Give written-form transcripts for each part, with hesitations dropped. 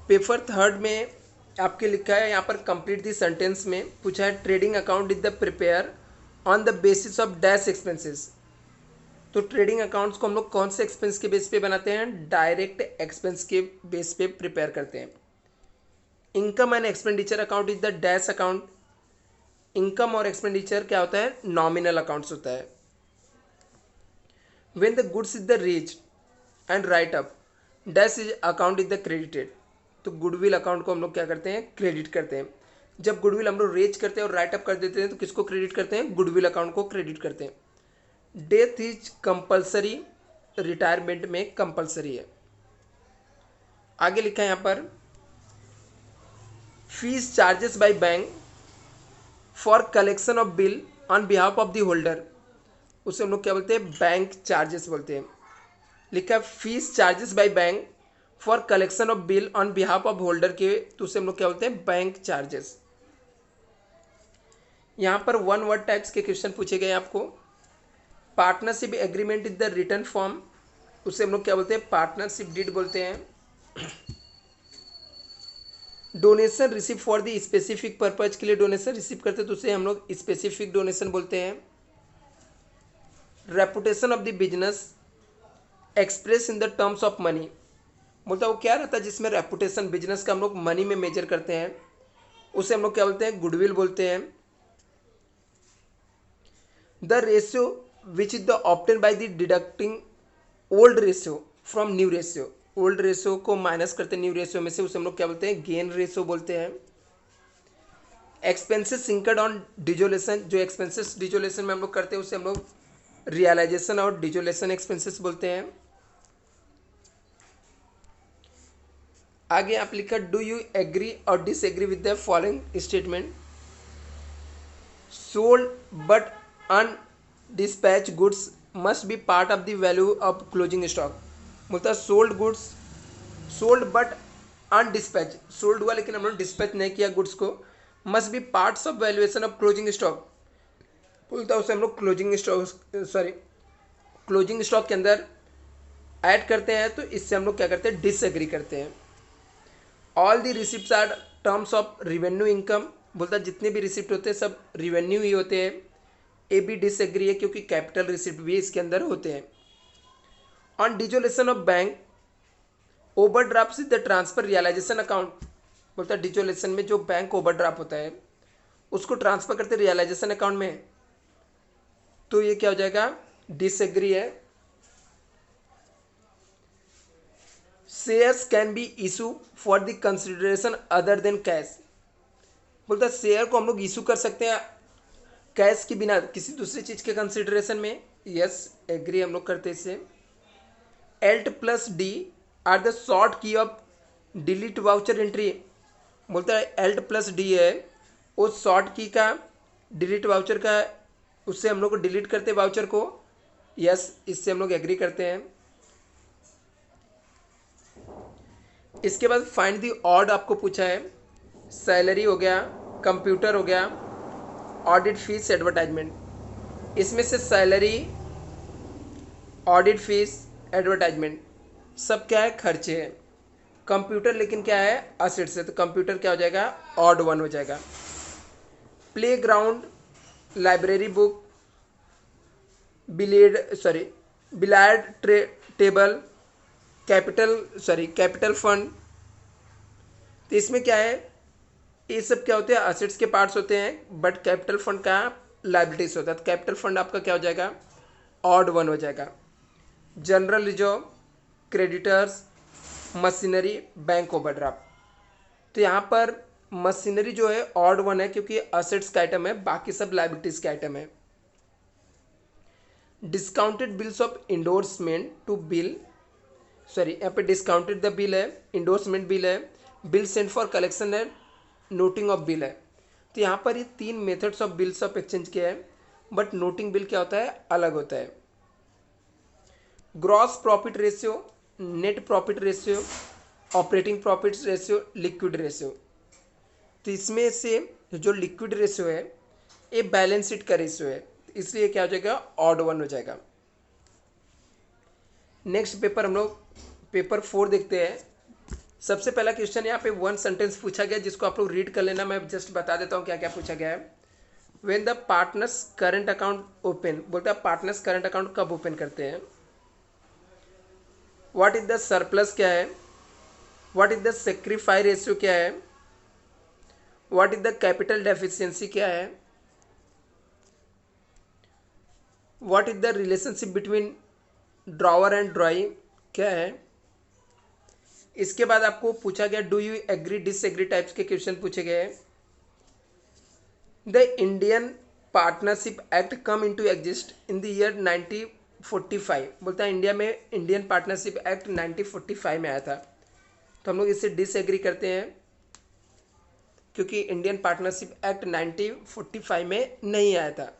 Paper third में आपके लिखा है यहाँ पर कंप्लीट दी सेंटेंस में पूछा है trading account is the prepare on the basis of dash expenses. तो ट्रेडिंग अकाउंट्स को हम लोग कौन से एक्सपेंस के बेस पे बनाते हैं? डायरेक्ट एक्सपेंस के बेस पे प्रिपेयर करते हैं। Income and expenditure account is the dash account. Income और एक्सपेंडिचर क्या होता है? नॉमिनल अकाउंट्स होता है। When the goods is the reach and right up dash is account is the credited. तो गुडविल अकाउंट को हम लोग क्या करते हैं? क्रेडिट करते हैं। जब गुडविल हम लोग रेज करते हैं और राइट अप कर देते हैं तो किसको क्रेडिट करते हैं? गुडविल अकाउंट को क्रेडिट करते हैं। डेथ इज कंपल्सरी, रिटायरमेंट में कंपल्सरी है। आगे लिखा है यहाँ पर fees charges by bank for collection of bill on behalf of the holder, उसे हम लोग क्या बोलते हैं? बैंक चार्जेस बोलते हैं। लिखा है fees charges by bank for collection of bill on behalf of holder के, तो उसे हम लोग क्या बोलते हैं? Bank charges. यहाँ पर वन वर्ड टाइप्स के क्वेश्चन पूछे गए आपको। Partnership agreement is the return form, उसे हम लोग क्या बोलते हैं? पार्टनरशिप डीड बोलते हैं। Donation receive for the specific purpose के लिए डोनेशन रिसीव करते हैं तो उसे हम लोग स्पेसिफिक डोनेशन बोलते हैं। Reputation of the business express in the terms of money, बोलता है वो क्या रहता है जिसमें रेपुटेशन बिजनेस का हम लोग मनी में मेजर करते हैं, उसे हम लोग क्या बोलते हैं? गुडविल बोलते हैं। The ratio which is the obtain by the deducting old ratio from new ratio, old ratio को माइनस करते हैं न्यू रेशियो में से, उसे हम लोग क्या बोलते हैं? गेन रेशियो बोलते हैं। एक्सपेंसेस इंकर्ड ऑन डिजोलेशन, जो एक्सपेंसेस डिजोलेशन में हम लोग करते हैं उसे हम लोग रियलाइजेशन और डिजोलेशन एक्सपेंसेस बोलते हैं। आगे आप लिखा डू यू एग्री और disagree with the following statement? Sold but undispatch goods must be part of the value of closing stock, बोलता है sold goods, sold but undispatch, sold हुआ लेकिन हम लोग डिस्पैच नहीं किया गुड्स को, must be parts of valuation of closing stock, बोलता है उसे हम लोग क्लोजिंग स्टॉक क्लोजिंग स्टॉक के अंदर ऐड करते हैं, तो इससे हम लोग क्या करते हैं? डिसएग्री करते हैं। All the receipt are terms of revenue income, बोलता है जितने भी रिसिप्ट होते हैं सब रिवेन्यू ही होते हैं। ए भी डिसएग्री है क्योंकि कैपिटल रिसिप्ट भी इसके अंदर होते हैं। On dissolution of bank overdraft is the transfer realisation account, बोलता है डिजोलेशन में जो बैंक ओवरड्राफ्ट होता है उसको ट्रांसफर करते रियलाइजेशन अकाउंट में, तो ये क्या हो जाएगा? डिसएग्री है। Shares can be issue for the consideration other than cash, बोलता है शेयर को हम लोग इशू कर सकते हैं कैश के बिना किसी दूसरी चीज के कंसिडरेशन में। यस एग्री हम लोग करते हैं इससे। Alt plus D R the short की ऑफ डिलीट वाउचर एंट्री, बोलता है एल्ट प्लस डी है वो शॉर्ट की का डिलीट वाउचर का, उससे हम लोग को डिलीट करते हैं वाउचर को। यस इससे हम लोग एग्री करते हैं। इसके बाद फाइंड दी ऑड आपको पूछा है। सैलरी हो गया, कंप्यूटर हो गया, ऑडिट फीस, एडवर्टाइजमेंट। इसमें से सैलरी, ऑडिट फीस, एडवर्टाइजमेंट सब क्या है? खर्चे हैं। कंप्यूटर लेकिन क्या है? असेट्स है, तो कंप्यूटर क्या हो जाएगा? ऑड वन हो जाएगा। Play ground, library book, billiard table, capital fund, तो इसमें क्या है? ये सब क्या होते हैं? असेट्स के पार्ट्स होते हैं, बट कैपिटल फंड का लाइबिलिटीज होता है, तो कैपिटल फंड आपका क्या हो जाएगा? ऑड वन हो जाएगा। General reserve, creditors, machinery, bank overdraft, तो यहाँ पर मशीनरी जो है ऑड वन है क्योंकि असेट्स का आइटम है, बाकी सब लाइबिलिटीज के आइटम है। Discounted bills of endorsement to bill, यहाँ पे डिस्काउंटेड द बिल है, इंडोर्समेंट बिल है, बिल सेंट फॉर कलेक्शन है, नोटिंग ऑफ बिल है। तो यहाँ पर ये तीन methods of bills of exchange के हैं, बट नोटिंग बिल क्या होता है? अलग होता है। Gross profit ratio, net profit ratio, operating profit ratio, liquid ratio, तो इसमें से जो लिक्विड रेशियो है ये बैलेंस शीट का रेशियो है, इसलिए क्या हो जाएगा? ऑड वन हो जाएगा। नेक्स्ट पेपर हम लोग पेपर 4 देखते हैं। सबसे पहला क्वेश्चन यहाँ पे वन सेंटेंस पूछा गया जिसको आप लोग रीड कर लेना, मैं जस्ट बता देता हूँ क्या क्या पूछा गया है। When the partners current account open, बोलता है पार्टनर्स करंट अकाउंट कब ओपन करते हैं। व्हाट इज द सरप्लस क्या है, what is the sacrifice ratio क्या है, what is the capital deficiency क्या है, what is the relationship between drawer and drawing क्या है। इसके बाद आपको पूछा गया do you agree disagree types के क्वेश्चन पूछे गए हैं। The Indian partnership act come into exist in the year 1945, बोलता है इंडिया में इंडियन पार्टनरशिप एक्ट 1945 में आया था। तो हम लोग इससे डिसएग्री करते हैं क्योंकि इंडियन पार्टनरशिप एक्ट 1945 में नहीं आया था।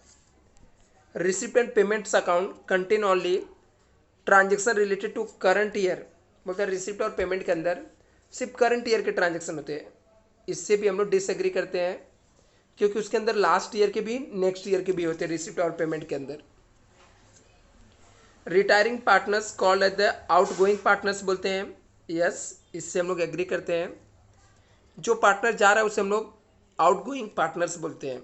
Receipt and payments account contain only transaction related to current year, बोलता है रिसिप्ट और पेमेंट के अंदर सिर्फ करंट ईयर के ट्रांजेक्शन होते हैं। इससे भी हम लोग डिसएग्री करते हैं क्योंकि उसके अंदर लास्ट ईयर के भी नेक्स्ट ईयर के भी होते हैं रिसिप्ट और पेमेंट के अंदर। Retiring partners called at the outgoing partners, बोलते हैं यस, इससे हम लोग एग्री करते हैं। जो पार्टनर जा रहा है उसे हम लोग आउटगोइंग पार्टनर्स बोलते हैं।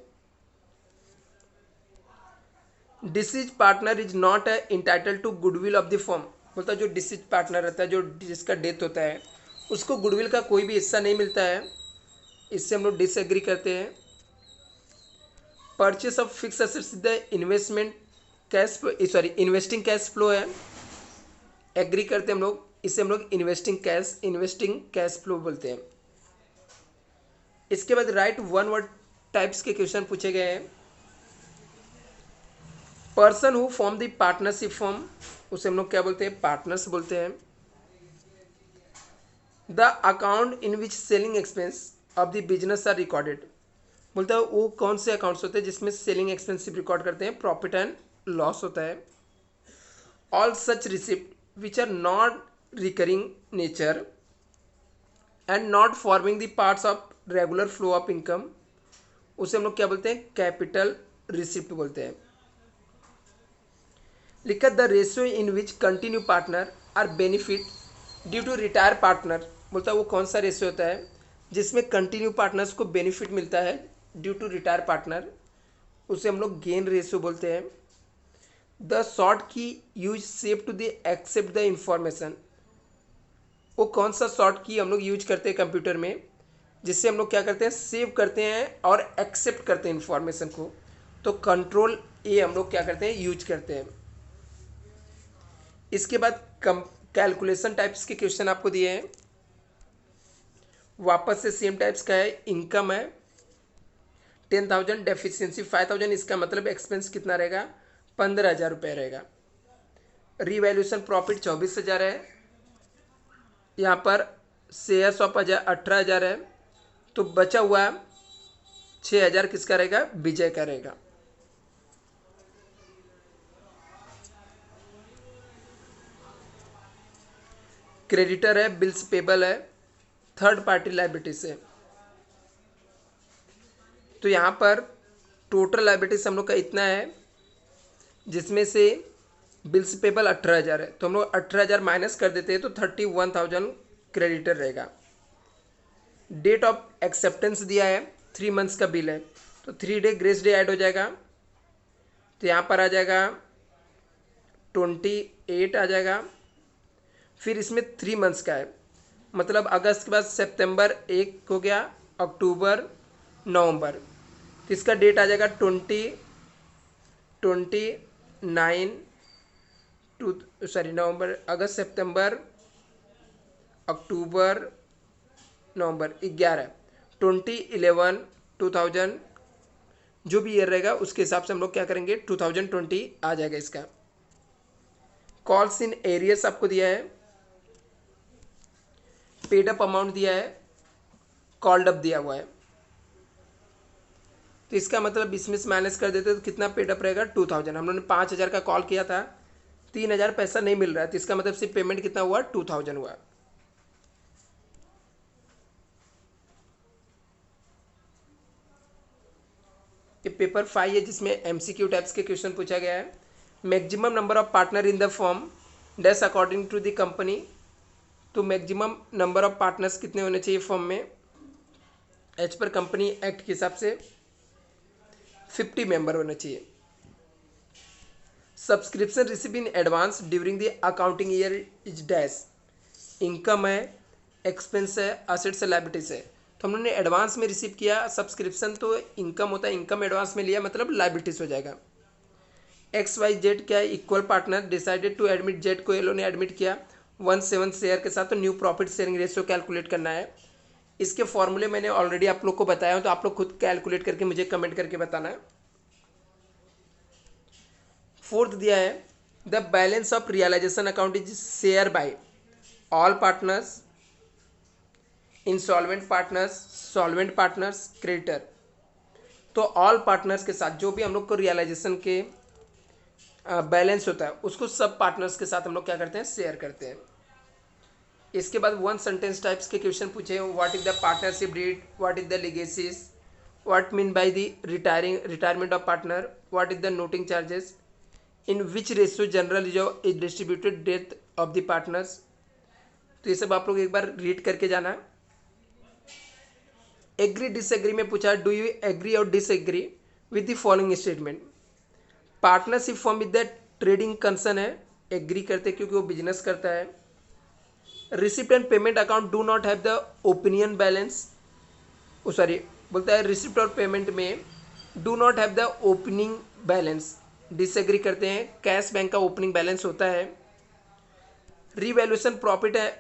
Deceased partner is not entitle to goodwill of the firm, बोलता है जो डिसीज पार्टनर रहता है, जो जिसका डेथ होता है, उसको गुडविल का कोई भी हिस्सा नहीं मिलता है। इससे हम लोग डिसएग्री करते हैं। Purchase of fix assets the investment cash, sorry investing cash flow है, एग्री करते हैं हम लोग। इससे हम लोग इन्वेस्टिंग कैश फ्लो बोलते हैं। इसके बाद राइट वन वर्ड टाइप्स के क्वेश्चन पूछे गए हैं। Person who form the partnership firm, उसे हम लोग क्या बोलते हैं, पार्टनर्स बोलते हैं। The account in which selling expense of the business are recorded, बोलता है वो कौन से अकाउंट्स होते हैं जिसमें सेलिंग एक्सपेंस रिकॉर्ड करते हैं, प्रॉफिट एंड लॉस होता है। All such receipt which are not recurring nature and not forming the parts of regular flow of income, उसे हम लोग क्या बोलते हैं, कैपिटल रिसिप्ट बोलते हैं। लिखा the ratio in which continue partner are benefit due to retire partner, बोलता है वो कौन सा रेशियो होता है जिसमें कंटिन्यू पार्टनर्स को बेनिफिट मिलता है ड्यू टू रिटायर पार्टनर, उसे हम लोग गेन रेशियो बोलते हैं। The short key use save to the accept the information, वो कौन सा शॉर्ट की हम लोग यूज करते हैं कंप्यूटर में जिससे हम लोग क्या करते हैं, सेव करते हैं और एक्सेप्ट करते हैं इंफॉर्मेशन को, तो कंट्रोल ए हम लोग क्या करते हैं, यूज करते हैं। इसके बाद कैलकुलेशन टाइप्स के क्वेश्चन आपको दिए हैं। वापस से सेम टाइप्स का है। इनकम है 10,000, डेफिशिएंसी 5,000, इसका मतलब एक्सपेंस कितना रहेगा, 15,000 रुपये रहेगा। रीवैल्यूएशन प्रॉफिट 24,000 है, यहाँ पर शेयर्स ऑफ 18,000 है, तो बचा हुआ 6,000 किसका रहेगा, विजय का रहेगा। क्रेडिटर है, बिल्स पेबल है, थर्ड पार्टी लायबिलिटीज है। तो यहाँ पर टोटल लायबिलिटीज हम लोग का इतना है जिसमें से बिल्स पेबल 18,000 है, तो हम लोग 18,000 माइनस कर देते हैं तो 31,000 क्रेडिटर रहेगा। डेट ऑफ एक्सेप्टेंस दिया है, 3 मंथ्स का बिल है, तो 3 डे ग्रेस डे ऐड हो जाएगा, तो यहाँ पर आ जाएगा 28 आ जाएगा। फिर इसमें 3 मंथ्स का है, मतलब अगस्त के बाद सितंबर 1 हो गया, अक्टूबर, नवंबर, तो इसका डेट आ जाएगा 29 नवंबर, अगस्त, सितंबर, अक्टूबर, नवंबर, 11, 2011 जो भी ईयर रहेगा उसके हिसाब से हम लोग क्या करेंगे, 2020 आ जाएगा इसका। कॉल्स इन एरियस आपको दिया है, पेड अप अमाउंट दिया है, कॉल्ड अप दिया हुआ है, तो इसका मतलब इसमें से माइनस कर देते तो कितना पेड अप रहेगा, 2,000। हम लोगों ने 5,000 का कॉल किया था, 3,000 पैसा नहीं मिल रहा है, तो इसका मतलब सिर्फ पेमेंट कितना हुआ, 2,000 हुआ। ये पेपर 5 है जिसमें एमसीक्यू टाइप्स के क्वेश्चन पूछा गया है। Maximum number of partner in the firm dash according to the company तो मैक्सिमम नंबर ऑफ पार्टनर्स कितने होने चाहिए फर्म में? एज पर कंपनी एक्ट के हिसाब से 50 मेंबर होना चाहिए। Subscription receive in advance during the accounting year is dash. Income है, एक्सपेंस है, असेट्स है, लायबिलिटीज है। तो हम लोगों ने एडवांस में रिसीव किया सब्सक्रिप्शन, तो इनकम होता है, इनकम एडवांस में लिया मतलब लायबिलिटीज हो जाएगा। एक्स वाई जेड क्या है? Equal partner decided to admit, Z को ये लोगों ने एडमिट किया 1/7 शेयर के साथ, तो new profit sharing ratio calculate करना है। इसके फॉर्मूले मैंने ऑलरेडी आप लोग को बताया हूं, तो आप लोग खुद कैलकुलेट करके मुझे कमेंट करके बताना है। फोर्थ दिया है the balance of realisation account is share by all partners, insolvent partners, solvent partners, creditor. तो ऑल पार्टनर्स के साथ जो भी हम लोग को रियलाइजेशन के बैलेंस होता है उसको सब पार्टनर्स के साथ हम लोग क्या करते हैं? शेयर करते हैं। इसके बाद वन सेंटेंस टाइप्स के क्वेश्चन पूछे। What is the partnership deed, what is the legacies, what mean by the retirement of partner, what is the noting charges, in which ratio general reserve is distributed death of the partners. तो ये सब आप लोग एक बार read करके जाना। Agree disagree में पूछा डू यू एग्री और disagree with the following statement. Partnership form with the trading concern है, एग्री करते क्योंकि वो बिजनेस करता है। Receipt and payment account do not have the opinion balance, sorry बोलता है रिसिप्ट और पेमेंट में do not have the opening balance, disagree करते हैं। कैश बैंक का ओपनिंग बैलेंस होता है। रीवैल्यूएशन प्रॉफिट है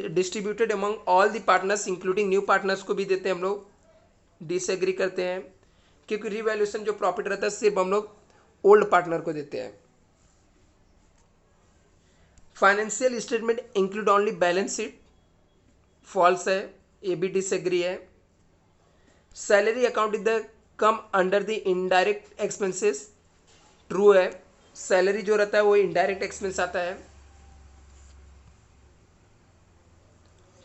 distributed among all the partners including new partners को भी देते हैं हम लोग, डिसएग्री करते हैं क्योंकि रीवैल्यूएशन जो प्रॉफिट रहता है सिर्फ हम लोग ओल्ड पार्टनर को देते हैं। Financial statement include only balance sheet, false है, ये भी डिसएग्री है। Salary account is the come under the indirect expenses, true है, सैलरी जो रहता है वो इनडायरेक्ट एक्सपेंस आता है।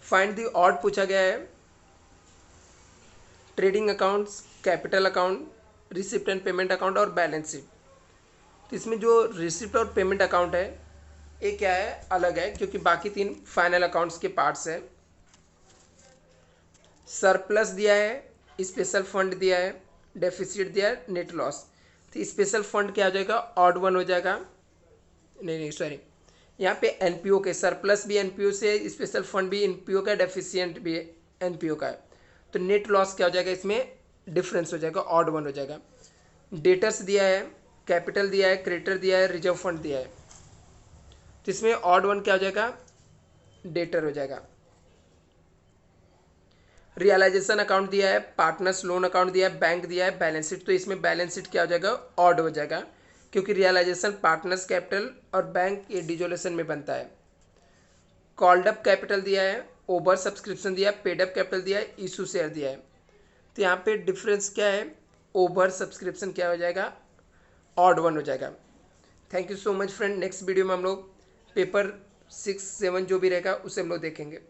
फाइंड द ऑड पूछा गया है। Trading accounts, capital account, receipt and payment account और बैलेंस शीट। तो इसमें जो रिसिप्ट और पेमेंट अकाउंट है ये क्या है? अलग है क्योंकि बाकी तीन फाइनल अकाउंट्स के पार्ट्स हैं। सरप्लस दिया है, स्पेशल फंड दिया है, डेफिसिट दिया है, नेट लॉस। तो स्पेशल फंड क्या हो जाएगा? ऑड वन हो जाएगा। नहीं सॉरी, यहाँ पे एनपीओ के सरप्लस भी एनपीओ से, स्पेशल फंड भी एनपीओ का, डेफिशिएंट भी एनपीओ का है। तो नेट लॉस क्या हो जाएगा? इसमें डिफरेंस हो जाएगा, ऑड वन हो जाएगा। डेटर्स दिया है, कैपिटल दिया है, क्रेडिटर दिया है, रिजर्व फंड दिया है। तो इसमें ऑड वन क्या हो जाएगा? डेटर हो जाएगा। रियलाइजेशन अकाउंट दिया है, पार्टनर्स लोन अकाउंट दिया है, बैंक दिया है, बैलेंस शीट। तो इसमें बैलेंस शीट क्या हो जाएगा? ऑड हो जाएगा क्योंकि रियलाइजेशन पार्टनर्स कैपिटल और बैंक ये डिजोल्यूशन में बनता है। कॉल्ड अप कैपिटल दिया है, ओवर सब्सक्रिप्शन दिया है, पेड अप कैपिटल दिया है, इशू शेयर दिया है। तो यहाँ पे डिफरेंस क्या है? ओवर सब्सक्रिप्शन क्या हो जाएगा? ऑड वन हो जाएगा। Thank you so much friend. Next video में हम लोग पेपर 6, 7 जो भी रहेगा उसे हम लोग देखेंगे।